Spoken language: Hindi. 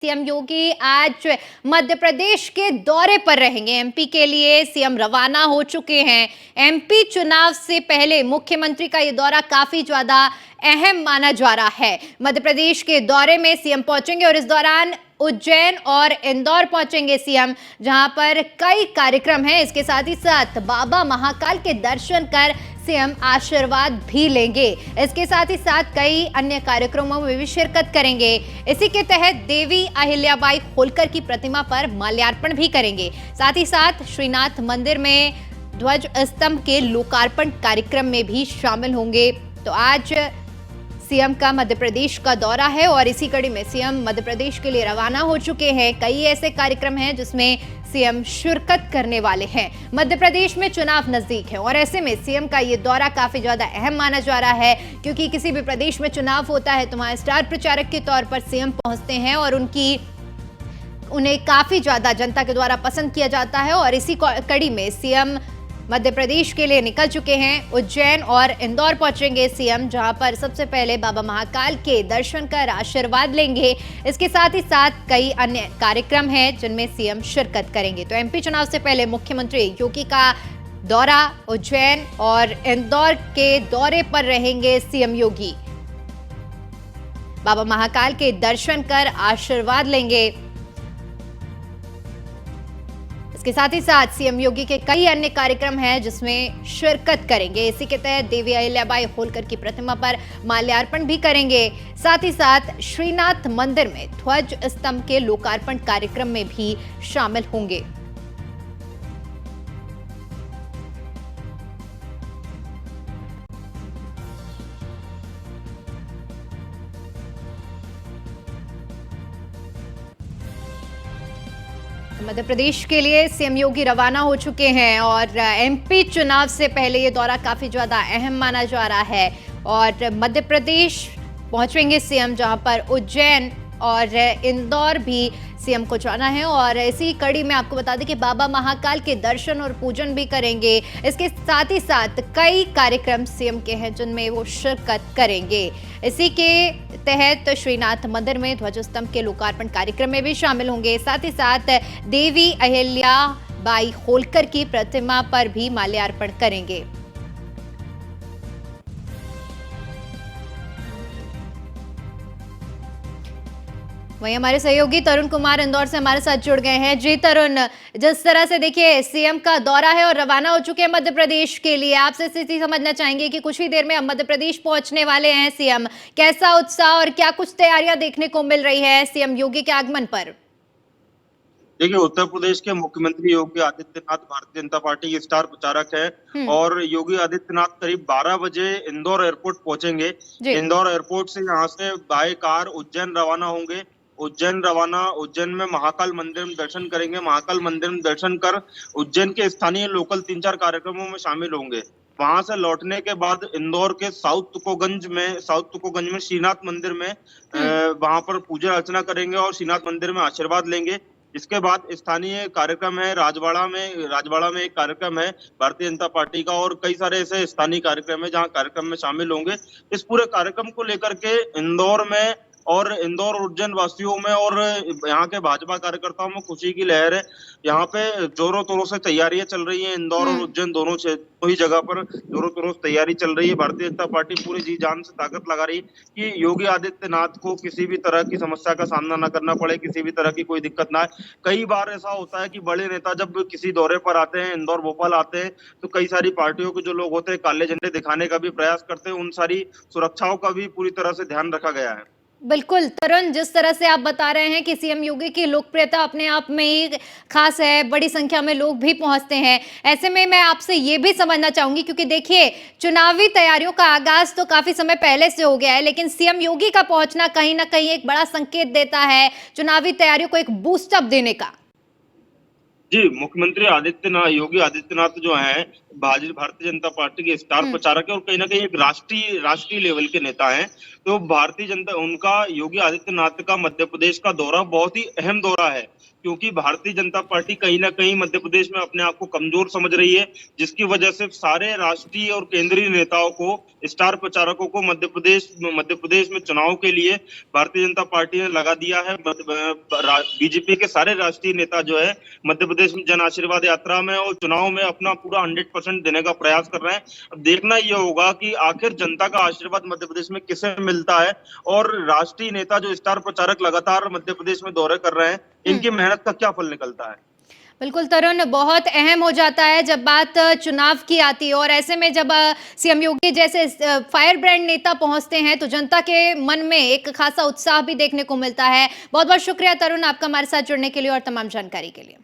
सीएम योगी आज मध्य प्रदेश के दौरे पर रहेंगे। एमपी के लिए सीएम रवाना हो चुके हैं। एमपी चुनाव से पहले मुख्यमंत्री का ये दौरा काफी ज्यादा अहम माना जा रहा है। मध्य प्रदेश के दौरे में सीएम पहुंचेंगे और इस दौरान उज्जैन और इंदौर पहुंचेंगे सीएम, जहां पर कई कार्यक्रम हैं। इसके साथ ही साथ बाबा महाकाल के दर्शन कर सीएम आशीर्वाद भी लेंगे। इसके साथ ही साथ कई अन्य कार्यक्रमों में भी शिरकत करेंगे। इसी के तहत देवी अहिल्याबाई होलकर की प्रतिमा पर माल्यार्पण भी करेंगे। साथ ही साथ श्रीनाथ मंदिर में ध्वज स्तंभ के लोकार्पण कार्यक्रम में भी शामिल होंगे। तो आज सीएम का मध्य प्रदेश का दौरा है और इसी कड़ी में सीएम मध्य प्रदेश के लिए रवाना हो चुके हैं। कई ऐसे कार्यक्रम हैं जिसमें सीएम शिरकत करने वाले हैं। मध्य प्रदेश में चुनाव नजदीक है और ऐसे में सीएम का ये दौरा काफी ज्यादा अहम माना जा रहा है, क्योंकि किसी भी प्रदेश में चुनाव होता है तो वहां स्टार प्रचारक के तौर पर सीएम पहुंचते हैं और उन्हें काफी ज्यादा जनता के द्वारा पसंद किया जाता है। और इसी कड़ी में सीएम मध्य प्रदेश के लिए निकल चुके हैं। उज्जैन और इंदौर पहुंचेंगे सीएम, जहां पर सबसे पहले बाबा महाकाल के दर्शन कर आशीर्वाद लेंगे। इसके साथ ही साथ कई अन्य कार्यक्रम हैं जिनमें सीएम शिरकत करेंगे। तो एमपी चुनाव से पहले मुख्यमंत्री योगी का दौरा, उज्जैन और इंदौर के दौरे पर रहेंगे सीएम योगी। बाबा महाकाल के दर्शन कर आशीर्वाद लेंगे। इसके साथ ही साथ सीएम योगी के कई अन्य कार्यक्रम हैं जिसमें शिरकत करेंगे। इसी के तहत देवी अहिल्याबाई होलकर की प्रतिमा पर माल्यार्पण भी करेंगे। साथ ही साथ श्रीनाथ मंदिर में ध्वज स्तंभ के लोकार्पण कार्यक्रम में भी शामिल होंगे। मध्य प्रदेश के लिए सीएम योगी रवाना हो चुके हैं और एमपी चुनाव से पहले ये दौरा काफी ज्यादा अहम माना जा रहा है। और मध्य प्रदेश पहुंचेंगे सीएम, जहां पर उज्जैन और इंदौर भी सीएम को जाना है। और इसी कड़ी में आपको बता दें कि बाबा महाकाल के दर्शन और पूजन भी करेंगे। इसके साथ ही साथ कई कार्यक्रम सीएम के हैं जिनमें वो शिरकत करेंगे। इसी के तहत श्रीनाथ मंदिर में ध्वज स्तंभ के लोकार्पण कार्यक्रम में भी शामिल होंगे। साथ ही साथ देवी अहिल्याबाई होलकर की प्रतिमा पर भी माल्यार्पण करेंगे। वहीं हमारे सहयोगी तरुण कुमार इंदौर से हमारे साथ जुड़ गए हैं। जी तरुण, जिस तरह से देखिए सीएम का दौरा है और रवाना हो चुके हैं मध्य प्रदेश के लिए, आपसे स्थिति समझना चाहेंगे कि कुछ ही देर में मध्य प्रदेश पहुंचने वाले हैं सीएम। कैसा उत्साह और क्या कुछ तैयारियां देखने को मिल रही है सीएम योगी के आगमन पर? देखिए, उत्तर प्रदेश के मुख्यमंत्री योगी आदित्यनाथ भारतीय जनता पार्टी के स्टार प्रचारक है और योगी आदित्यनाथ करीब 12 बजे इंदौर एयरपोर्ट पहुंचेंगे। इंदौर एयरपोर्ट से यहाँ से बाय कार उज्जैन रवाना होंगे। उज्जैन में महाकाल मंदिर में दर्शन करेंगे। महाकाल मंदिर में दर्शन कर उज्जैन के स्थानीय लोकल 3-4 कार्यक्रमों में शामिल होंगे। वहां से लौटने के बाद इंदौर के साउथ तुकोगंज में श्रीनाथ मंदिर में वहां पर पूजा अर्चना करेंगे और श्रीनाथ मंदिर में आशीर्वाद लेंगे। इसके बाद स्थानीय कार्यक्रम है राजवाड़ा में एक कार्यक्रम है भारतीय जनता पार्टी का और कई सारे ऐसे स्थानीय कार्यक्रम है जहां कार्यक्रम में शामिल होंगे। इस पूरे कार्यक्रम को लेकर के इंदौर उज्जैन वासियों में और यहाँ के भाजपा कार्यकर्ताओं में खुशी की लहर है। यहाँ पे जोरों तोरों से तैयारियां चल रही हैं। इंदौर और उज्जैन दोनों ही जगह पर जोरों तोरों से तैयारी चल रही है। भारतीय जनता पार्टी पूरी जी जान से ताकत लगा रही है कि योगी आदित्यनाथ को किसी भी तरह की समस्या का सामना न करना पड़े, किसी भी तरह की कोई दिक्कत ना आए। कई बार ऐसा होता है कि बड़े नेता जब किसी दौरे पर आते हैं, इंदौर भोपाल आते हैं, तो कई सारी पार्टियों के जो लोग होते हैं काले झंडे दिखाने का भी प्रयास करते हैं। उन सारी सुरक्षाओं का भी पूरी तरह से ध्यान रखा गया है। बिल्कुल तरुण, जिस तरह से आप बता रहे हैं कि सीएम योगी की लोकप्रियता अपने आप में ही खास है, बड़ी संख्या में लोग भी पहुंचते हैं। ऐसे में मैं आपसे ये भी समझना चाहूंगी, क्योंकि देखिए चुनावी तैयारियों का आगाज तो काफी समय पहले से हो गया है, लेकिन सीएम योगी का पहुंचना कहीं ना कहीं एक बड़ा संकेत देता है चुनावी तैयारियों को एक बूस्टअप देने का। जी, मुख्यमंत्री आदित्यनाथ योगी आदित्यनाथ जो हैं, भारतीय जनता पार्टी के स्टार हम्म। प्रचारक हैं और कहीं न कहीं एक राष्ट्रीय लेवल के नेता हैं। तो भारतीय जनता उनका योगी आदित्यनाथ का मध्य प्रदेश का दौरा बहुत ही अहम दौरा है, क्योंकि भारतीय जनता पार्टी कहीं न कहीं मध्य प्रदेश में अपने आप को कमज़ोर समझ रही है, जिसकी वजह से सारे राष्ट्रीय और केंद्रीय नेताओं को, स्टार प्रचारकों को मध्य प्रदेश में चुनाव के लिए भारतीय जनता पार्टी ने लगा दिया है। बीजेपी के सारे राष्ट्रीय नेता जो है मध्य प्रदेश में जन आशीर्वाद यात्रा में और चुनाव में अपना पूरा 100% देने का प्रयास कर रहे हैं। अब देखना ये होगा कि आखिर जनता का आशीर्वाद मध्य प्रदेश में किसे मिलता है और राष्ट्रीय नेता जो स्टार प्रचारक लगातार मध्य प्रदेश में दौरे कर रहे हैं, इनकी मेहनत का क्या फल निकलता है। बिल्कुल तरुण, बहुत अहम हो जाता है जब बात चुनाव की आती है और ऐसे में जब सीएम योगी जैसे फायर ब्रांड नेता पहुंचते हैं तो जनता के मन में एक खासा उत्साह भी देखने को मिलता है। बहुत बहुत शुक्रिया तरुण, आपका हमारे साथ जुड़ने के लिए और तमाम जानकारी के लिए।